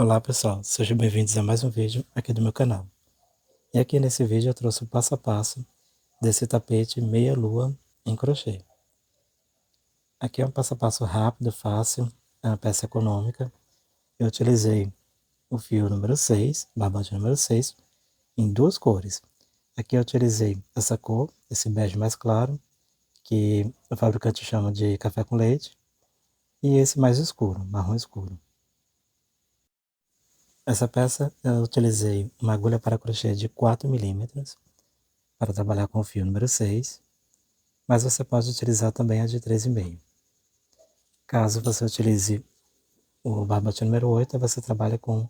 Olá pessoal, sejam bem-vindos a mais um vídeo aqui do meu canal. E aqui nesse vídeo eu trouxe o passo a passo desse tapete meia lua em crochê. Aqui é um passo a passo rápido, fácil, é uma peça econômica. Eu utilizei o fio número 6, barbante número 6, em duas cores. Aqui eu utilizei essa cor, esse bege mais claro, que o fabricante chama de café com leite, e esse mais escuro, marrom escuro. Essa peça eu utilizei uma agulha para crochê de 4 milímetros para trabalhar com o fio número 6, mas você pode utilizar também a de 3,5. Caso você utilize o barbante número 8, você trabalha com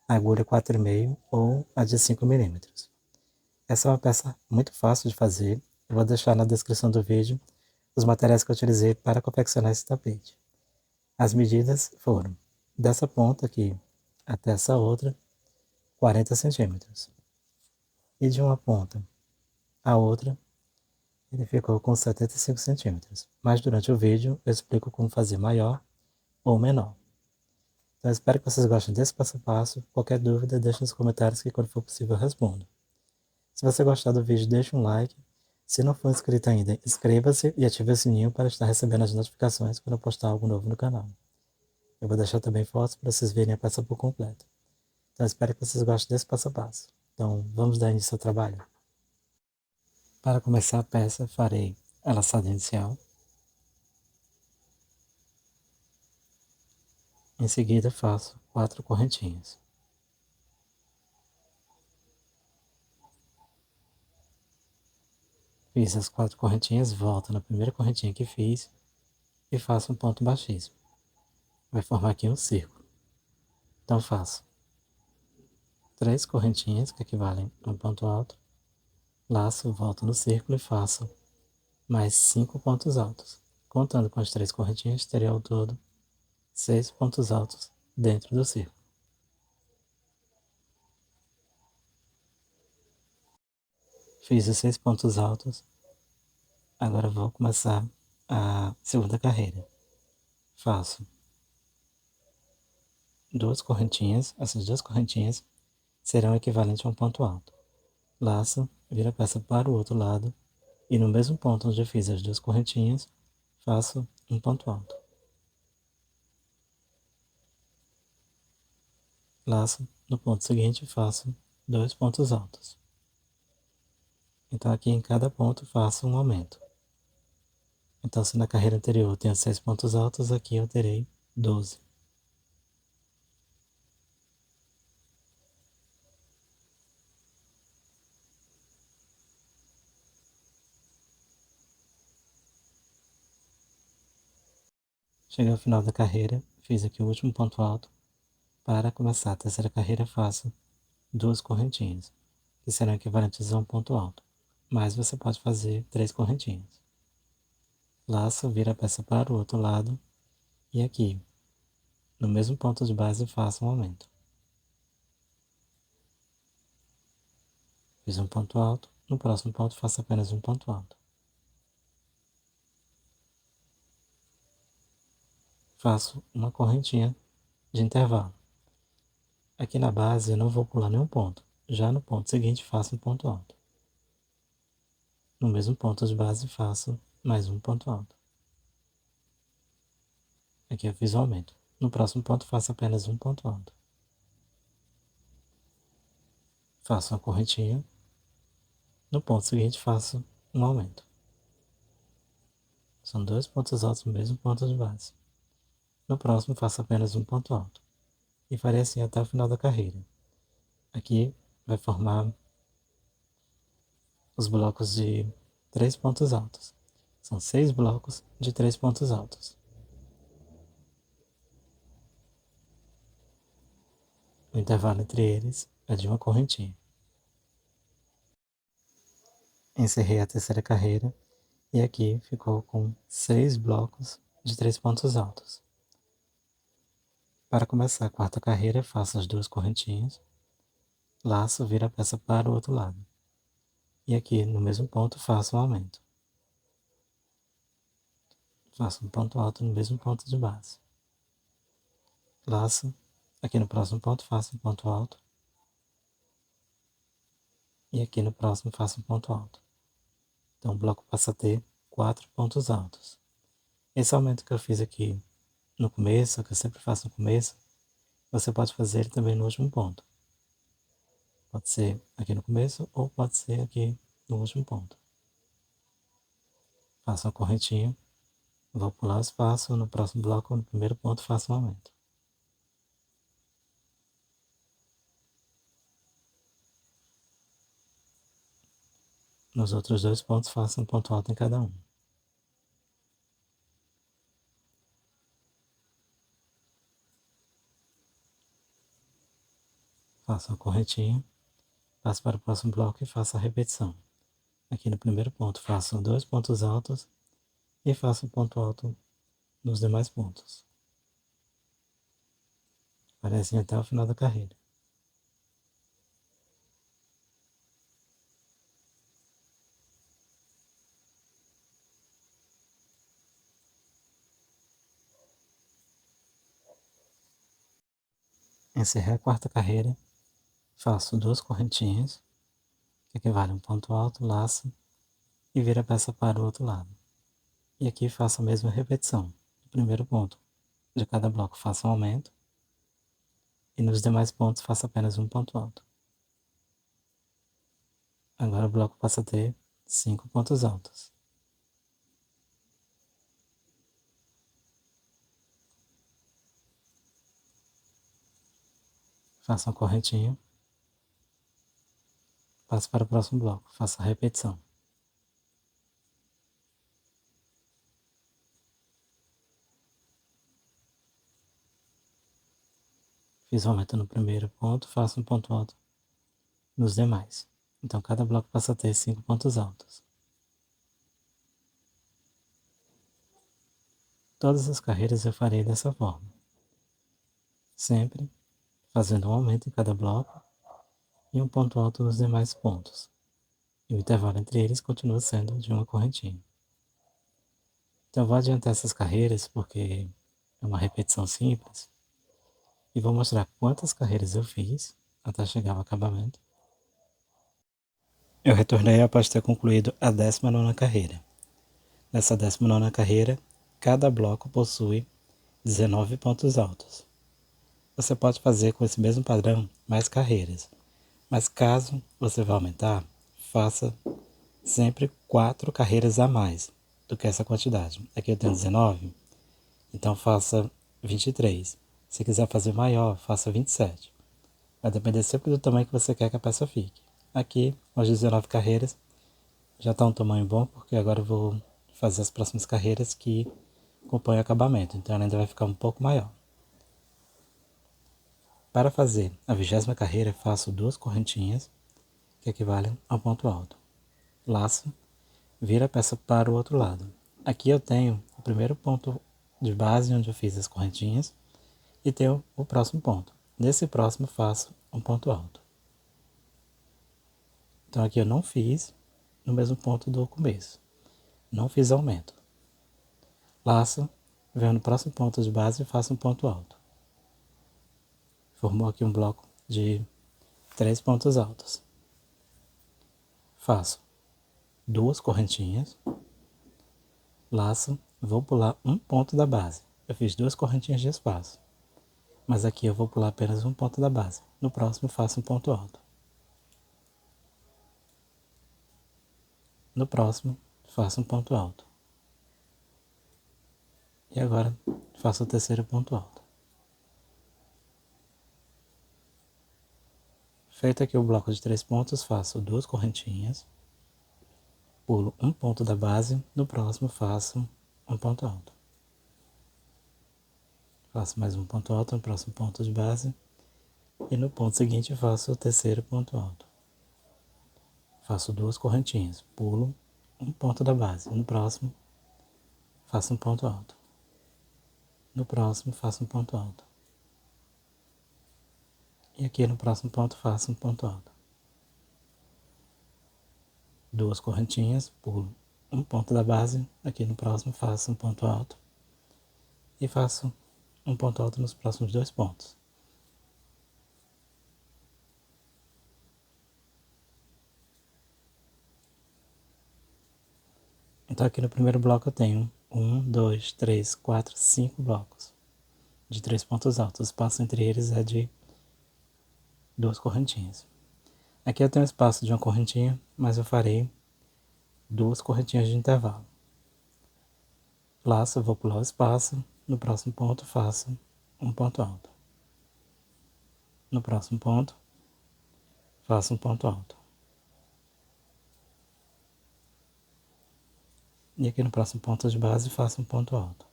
a agulha 4,5 ou a de 5 milímetros. Essa é uma peça muito fácil de fazer. Eu vou deixar na descrição do vídeo os materiais que eu utilizei para confeccionar esse tapete. As medidas foram dessa ponta aqui até essa outra, 40 centímetros. E de uma ponta à outra, ele ficou com 75 centímetros. Mas durante o vídeo eu explico como fazer maior ou menor. Então espero que vocês gostem desse passo a passo. Qualquer dúvida, deixe nos comentários que quando for possível eu respondo. Se você gostar do vídeo, deixe um like. Se não for inscrito ainda, inscreva-se e ative o sininho para estar recebendo as notificações quando eu postar algo novo no canal. Eu vou deixar também fotos para vocês verem a peça por completo. Então espero que vocês gostem desse passo a passo. Então vamos dar início ao trabalho. Para começar a peça, farei a laçada inicial. Em seguida faço 4 correntinhas. Fiz as 4 correntinhas, volto na primeira correntinha que fiz e faço um ponto baixíssimo. Vai formar aqui um círculo. Então faço 3 correntinhas, que equivalem a um ponto alto, laço, volto no círculo e faço mais 5 pontos altos. Contando com as 3 correntinhas, teria ao todo 6 pontos altos dentro do círculo. Fiz os 6 pontos altos, agora vou começar a segunda carreira. Faço 2 correntinhas, essas 2 correntinhas serão equivalentes a um ponto alto. Laço, viro a peça para o outro lado e no mesmo ponto onde eu fiz as 2 correntinhas, faço um ponto alto. Laço, no ponto seguinte faço 2 pontos altos. Então aqui em cada ponto faço um aumento. Então se na carreira anterior eu tenho 6 pontos altos, aqui eu terei 12. Cheguei ao final da carreira, fiz aqui o último ponto alto. Para começar a terceira carreira faço 2 correntinhas, que serão equivalentes a um ponto alto, mas você pode fazer 3 correntinhas. Laço, vira a peça para o outro lado e aqui, no mesmo ponto de base, faço um aumento. Fiz um ponto alto, no próximo ponto faço apenas um ponto alto. Faço uma correntinha de intervalo. Aqui na base eu não vou pular nenhum ponto, já no ponto seguinte faço um ponto alto. No mesmo ponto de base faço mais um ponto alto. Aqui eu fiz o aumento. No próximo ponto faço apenas um ponto alto. Faço uma correntinha. No ponto seguinte faço um aumento. São 2 pontos altos no mesmo ponto de base. No próximo faço apenas um ponto alto. E farei assim até o final da carreira. Aqui vai formar os blocos de 3 pontos altos. São 6 blocos de 3 pontos altos. O intervalo entre eles é de uma correntinha. Encerrei a terceira carreira e aqui ficou com 6 blocos de 3 pontos altos. Para começar a quarta carreira, faço as 2 correntinhas, laço, viro a peça para o outro lado. E aqui, no mesmo ponto, faço um aumento. Faço um ponto alto no mesmo ponto de base. Laço, Aqui no próximo ponto, faço um ponto alto. E aqui no próximo, faço um ponto alto. Então, o bloco passa a ter 4 pontos altos. Esse aumento que eu fiz aqui no começo, que eu sempre faço no começo, você pode fazer ele também no último ponto. Pode ser aqui no começo ou pode ser aqui no último ponto. Faço uma correntinha, vou pular o espaço, no próximo bloco, no primeiro ponto, faço um aumento. Nos outros dois pontos, faço um ponto alto em cada um. Faço uma correntinha, passo para o próximo bloco e faço a repetição. Aqui no primeiro ponto, faço 2 pontos altos e faço um ponto alto nos demais pontos. Aparecem até o final da carreira. Encerrei a quarta carreira, faço 2 correntinhas, que equivale a um ponto alto, laço e viro a peça para o outro lado. E aqui faço a mesma repetição. No primeiro ponto de cada bloco faço um aumento e nos demais pontos faço apenas um ponto alto. Agora o bloco passa a ter 5 pontos altos. Faço uma correntinha, passo para o próximo bloco, faço a repetição. Fiz um aumento no primeiro ponto, faço um ponto alto nos demais. Então cada bloco passa a ter 5 pontos altos. Todas as carreiras eu farei dessa forma, sempre fazendo um aumento em cada bloco e um ponto alto nos demais pontos. E o intervalo entre eles continua sendo de uma correntinha. Então eu vou adiantar essas carreiras porque é uma repetição simples e vou mostrar quantas carreiras eu fiz até chegar ao acabamento. Eu retornei após ter concluído a 19ª carreira. Nessa 19ª carreira, cada bloco possui 19 pontos altos. Você pode fazer com esse mesmo padrão mais carreiras, mas caso você vá aumentar, faça sempre 4 carreiras a mais do que essa quantidade. Aqui eu tenho 19, então faça 23. Se quiser fazer maior, faça 27. Vai depender sempre do tamanho que você quer que a peça fique. Aqui, as 19 carreiras, já está um tamanho bom, porque agora eu vou fazer as próximas carreiras que compõem o acabamento, então ela ainda vai ficar um pouco maior. Para fazer a 20ª carreira, faço 2 correntinhas, que equivalem ao ponto alto. Laço, vira a peça para o outro lado. Aqui eu tenho o primeiro ponto de base, onde eu fiz as correntinhas, e tenho o próximo ponto. Nesse próximo faço um ponto alto. Então aqui eu não fiz no mesmo ponto do começo. Não fiz aumento. Laço, venho no próximo ponto de base e faço um ponto alto. Formou aqui um bloco de 3 pontos altos. Faço 2 correntinhas, laço, vou pular um ponto da base. Eu fiz 2 correntinhas de espaço, mas aqui eu vou pular apenas um ponto da base. No próximo faço um ponto alto. No próximo faço um ponto alto. E agora faço o terceiro ponto alto. Feito aqui o bloco de 3 pontos, faço 2 correntinhas, pulo um ponto da base, no próximo faço um ponto alto. Faço mais um ponto alto no próximo ponto de base e no ponto seguinte faço o terceiro ponto alto. Faço 2 correntinhas, pulo um ponto da base, no próximo faço um ponto alto. No próximo faço um ponto alto. E aqui no próximo ponto faço um ponto alto. 2 correntinhas, pulo um ponto da base, aqui no próximo faço um ponto alto. E faço um ponto alto nos próximos 2 pontos. Então aqui no primeiro bloco eu tenho 1, 2, 3, 4, 5 blocos de 3 pontos altos. O espaço entre eles é de 2 correntinhas. Aqui eu tenho espaço de uma correntinha, mas eu farei 2 correntinhas de intervalo. Laço, eu vou pular o espaço, no próximo ponto faço um ponto alto. No próximo ponto, faço um ponto alto. E aqui no próximo ponto de base, faço um ponto alto.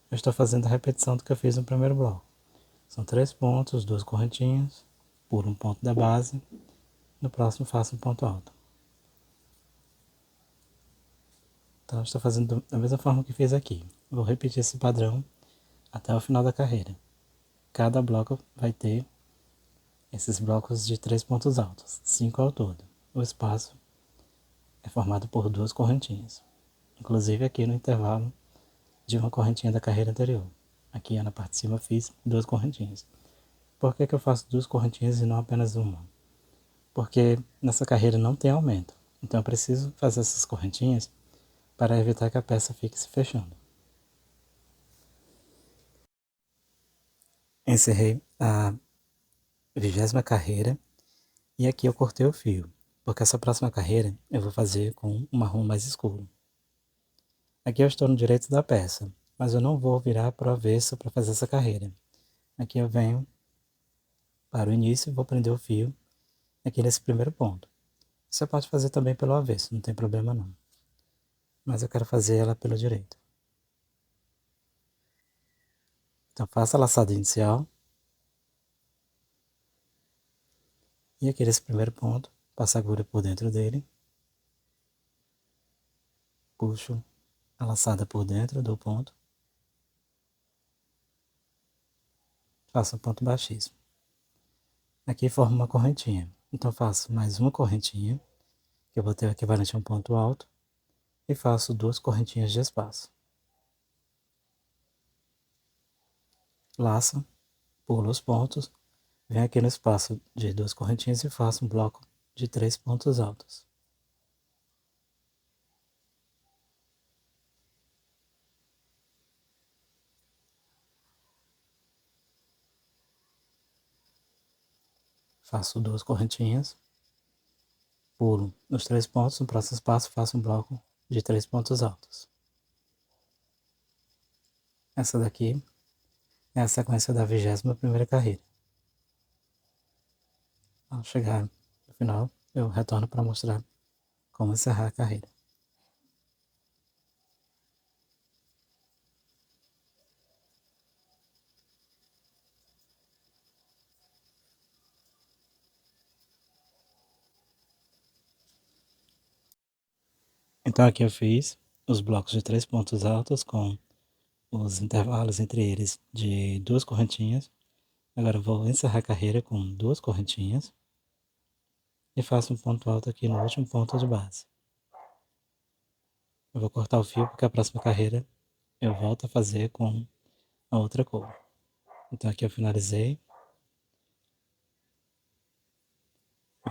Eu estou fazendo a repetição do que eu fiz no primeiro bloco. São 3 pontos, 2 correntinhas, pulo um ponto da base, no próximo faço um ponto alto. Então eu estou fazendo da mesma forma que fiz aqui. Vou repetir esse padrão até o final da carreira. Cada bloco vai ter esses blocos de 3 pontos altos, 5 ao todo. O espaço é formado por 2 correntinhas, inclusive aqui no intervalo de uma correntinha da carreira anterior. Aqui na parte de cima fiz 2 correntinhas. Por que eu faço 2 correntinhas e não apenas uma? Porque nessa carreira não tem aumento, então eu preciso fazer essas correntinhas para evitar que a peça fique se fechando. Encerrei a 20ª carreira e aqui eu cortei o fio, porque essa próxima carreira eu vou fazer com um marrom mais escuro. Aqui eu estou no direito da peça, mas eu não vou virar para o avesso para fazer essa carreira. Aqui eu venho para o início e vou prender o fio aqui nesse primeiro ponto. Você pode fazer também pelo avesso, não tem problema não. Mas eu quero fazer ela pelo direito. Então faça a laçada inicial. E aqui nesse primeiro ponto, passo a agulha por dentro dele. Puxo a laçada por dentro do ponto. Faço um ponto baixíssimo. Aqui forma uma correntinha. Então faço mais uma correntinha, que eu vou ter o equivalente a um ponto alto. E faço 2 correntinhas de espaço. Laço, pulo os pontos. Venho aqui no espaço de 2 correntinhas e faço um bloco de 3 pontos altos. Faço 2 correntinhas, pulo nos 3 pontos, no próximo espaço faço um bloco de 3 pontos altos. Essa daqui é a sequência da 21ª carreira. Ao chegar no final, eu retorno para mostrar como encerrar a carreira. Então aqui eu fiz os blocos de 3 pontos altos com os intervalos entre eles de 2 correntinhas. Agora eu vou encerrar a carreira com 2 correntinhas e faço um ponto alto aqui no último ponto de base. Eu vou cortar o fio porque a próxima carreira eu volto a fazer com a outra cor. Então aqui eu finalizei,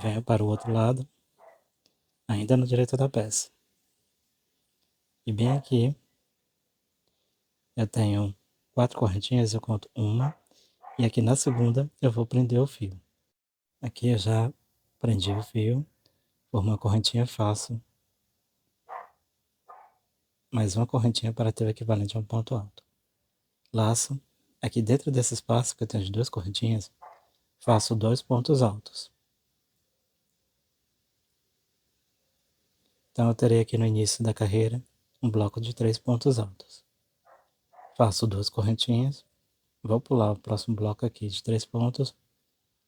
venho para o outro lado, ainda no direito da peça. E bem aqui eu tenho 4 correntinhas, eu conto uma, e aqui na segunda eu vou prender o fio. Aqui eu já prendi o fio, por uma correntinha faço mais uma correntinha para ter o equivalente a um ponto alto. Laço, aqui dentro desse espaço que eu tenho de 2 correntinhas, faço 2 pontos altos. Então eu terei aqui no início da carreira um bloco de 3 pontos altos. Faço 2 correntinhas, vou pular o próximo bloco aqui de 3 pontos,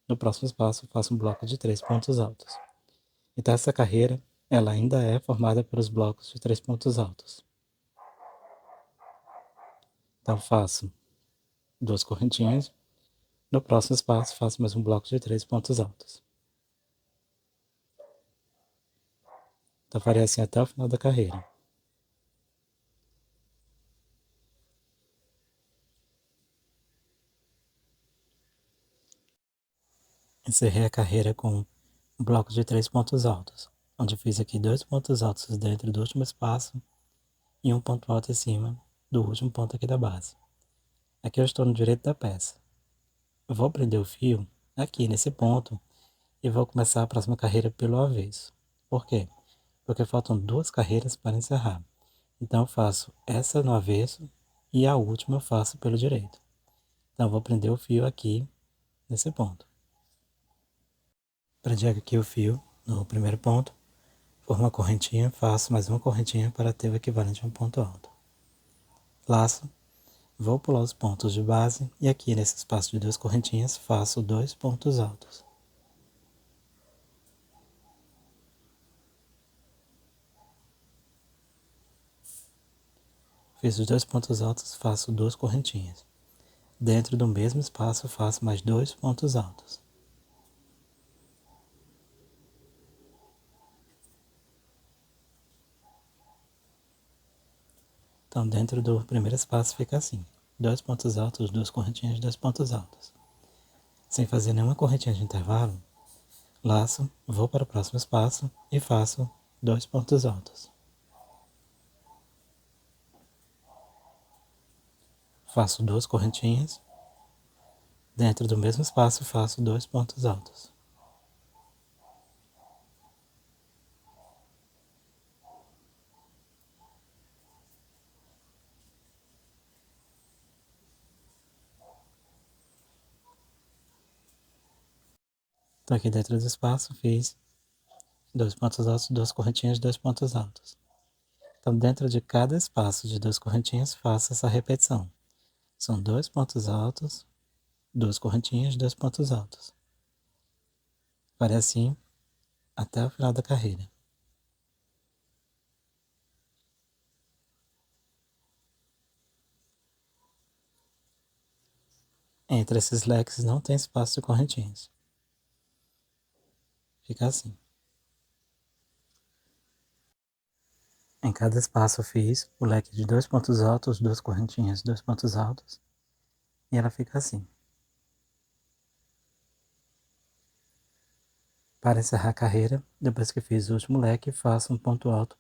no próximo espaço faço um bloco de 3 pontos altos. Então essa carreira, ela ainda é formada pelos blocos de 3 pontos altos. Então faço 2 correntinhas, no próximo espaço faço mais um bloco de 3 pontos altos. Então farei assim até o final da carreira. Encerrei a carreira com um bloco de 3 pontos altos. onde eu fiz aqui 2 pontos altos dentro do último espaço e um ponto alto em cima do último ponto aqui da base. Aqui eu estou no direito da peça. Eu vou prender o fio aqui nesse ponto e vou começar a próxima carreira pelo avesso. Por quê? Porque faltam 2 carreiras para encerrar. Então eu faço essa no avesso e a última eu faço pelo direito. Então eu vou prender o fio aqui nesse ponto. Prendi aqui o fio no primeiro ponto, formo uma correntinha, faço mais uma correntinha para ter o equivalente a um ponto alto. Laço, vou pular os pontos de base e aqui nesse espaço de 2 correntinhas faço 2 pontos altos. Fiz os 2 pontos altos, faço 2 correntinhas. Dentro do mesmo espaço faço mais 2 pontos altos. Então dentro do primeiro espaço fica assim, 2 pontos altos, 2 correntinhas, 2 pontos altos. Sem fazer nenhuma correntinha de intervalo, laço, vou para o próximo espaço e faço 2 pontos altos. Faço 2 correntinhas, dentro do mesmo espaço faço 2 pontos altos. Então aqui dentro do espaço fiz 2 pontos altos, 2 correntinhas, 2 pontos altos. Então dentro de cada espaço de 2 correntinhas faço essa repetição. São 2 pontos altos, 2 correntinhas, 2 pontos altos. Farei assim até o final da carreira. Entre esses leques não tem espaço de correntinhas. Fica assim. Em cada espaço eu fiz o leque de 2 pontos altos, 2 correntinhas, 2 pontos altos. E ela fica assim. Para encerrar a carreira, depois que fiz o último leque, faço um ponto alto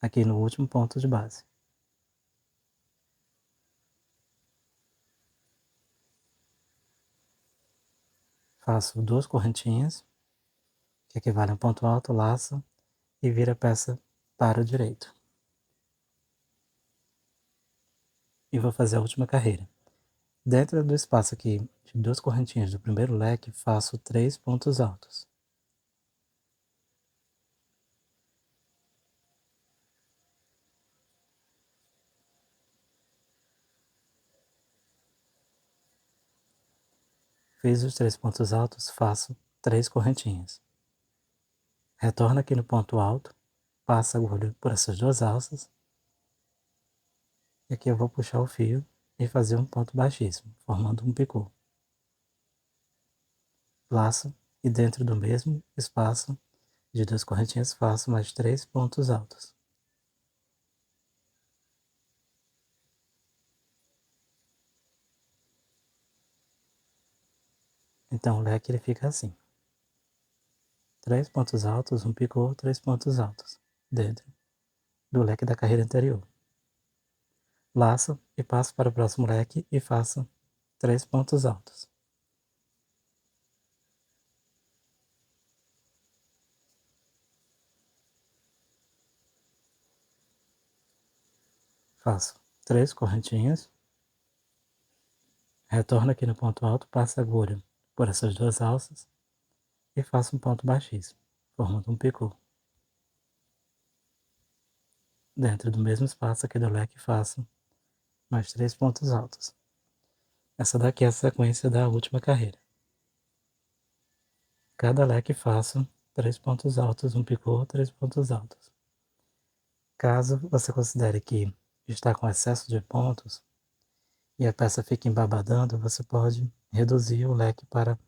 aqui no último ponto de base. Faço 2 correntinhas, que equivale a um ponto alto, laço e viro a peça para o direito. E vou fazer a última carreira. Dentro do espaço aqui de 2 correntinhas do primeiro leque, faço 3 pontos altos. Fiz os 3 pontos altos, faço 3 correntinhas. Retorno aqui no ponto alto, passo a agulha por essas 2 alças. E aqui eu vou puxar o fio e fazer um ponto baixíssimo, formando um picô. Laço e dentro do mesmo espaço de 2 correntinhas faço mais 3 pontos altos. Então o leque ele fica assim. 3 pontos altos, um picô, 3 pontos altos, dentro do leque da carreira anterior. Laço e passo para o próximo leque e faço 3 pontos altos. Faço 3 correntinhas, retorno aqui no ponto alto, passo a agulha por essas 2 alças e faço um ponto baixíssimo, formando um picô. Dentro do mesmo espaço aqui do leque faço mais 3 pontos altos. Essa daqui é a sequência da última carreira. Cada leque faço 3 pontos altos, um picô, 3 pontos altos. Caso você considere que está com excesso de pontos e a peça fique embabadando, você pode reduzir o leque para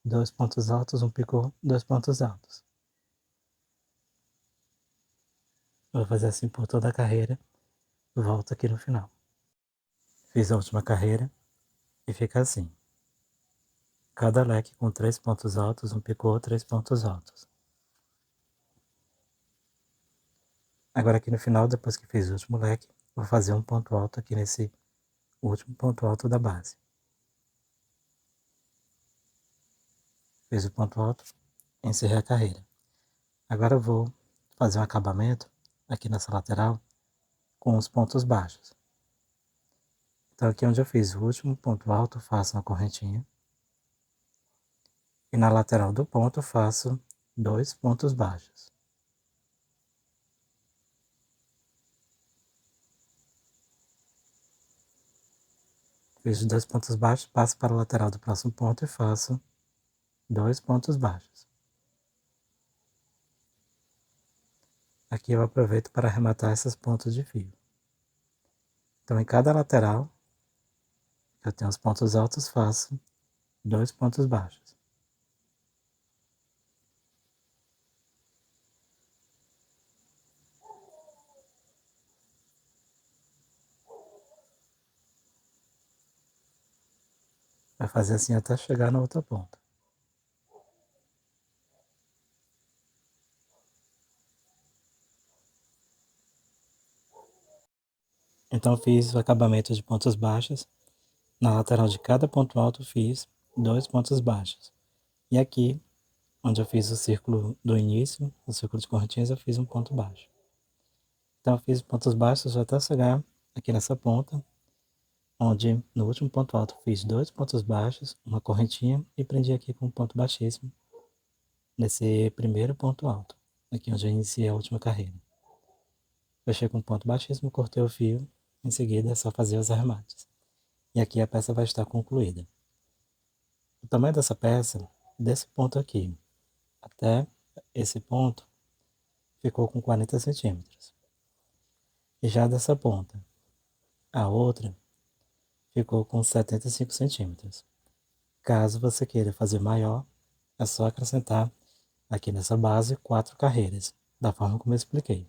2 pontos altos, um picô, 2 pontos altos. Vou fazer assim por toda a carreira, volto aqui no final. Fiz a última carreira e fica assim. Cada leque com 3 pontos altos, um picô, 3 pontos altos. Agora aqui no final, depois que fiz o último leque, vou fazer um ponto alto aqui nesse último ponto alto da base. Fiz o ponto alto, encerrei a carreira. Agora eu vou fazer um acabamento aqui nessa lateral com os pontos baixos. Então aqui onde eu fiz o último ponto alto, faço uma correntinha. E na lateral do ponto faço 2 pontos baixos. Fiz os 2 pontos baixos, passo para a lateral do próximo ponto e faço 2 pontos baixos. Aqui eu aproveito para arrematar essas pontas de fio. Então em cada lateral, eu tenho os pontos altos, faço 2 pontos baixos. Vai fazer assim até chegar na outra ponta. Então fiz o acabamento de pontos baixos. Na lateral de cada ponto alto fiz 2 pontos baixos. E aqui, onde eu fiz o círculo do início, o círculo de correntinhas, eu fiz um ponto baixo. Então eu fiz pontos baixos até chegar aqui nessa ponta, onde no último ponto alto fiz 2 pontos baixos, uma correntinha e prendi aqui com um ponto baixíssimo nesse primeiro ponto alto, aqui onde eu iniciei a última carreira. Fechei com um ponto baixíssimo, cortei o fio, em seguida é só fazer os arremates. E aqui a peça vai estar concluída. O tamanho dessa peça, desse ponto aqui até esse ponto, ficou com 40 centímetros. E já dessa ponta a outra, ficou com 75 centímetros. Caso você queira fazer maior, é só acrescentar aqui nessa base 4 carreiras, da forma como eu expliquei.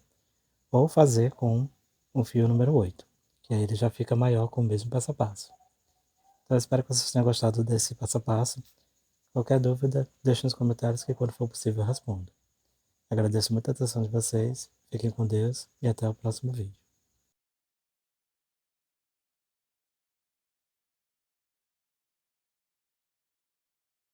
Ou fazer com o fio número 8, que aí ele já fica maior com o mesmo passo a passo. Então eu espero que vocês tenham gostado desse passo a passo. Qualquer dúvida, deixe nos comentários que quando for possível eu respondo. Agradeço muito a atenção de vocês, fiquem com Deus e até o próximo vídeo.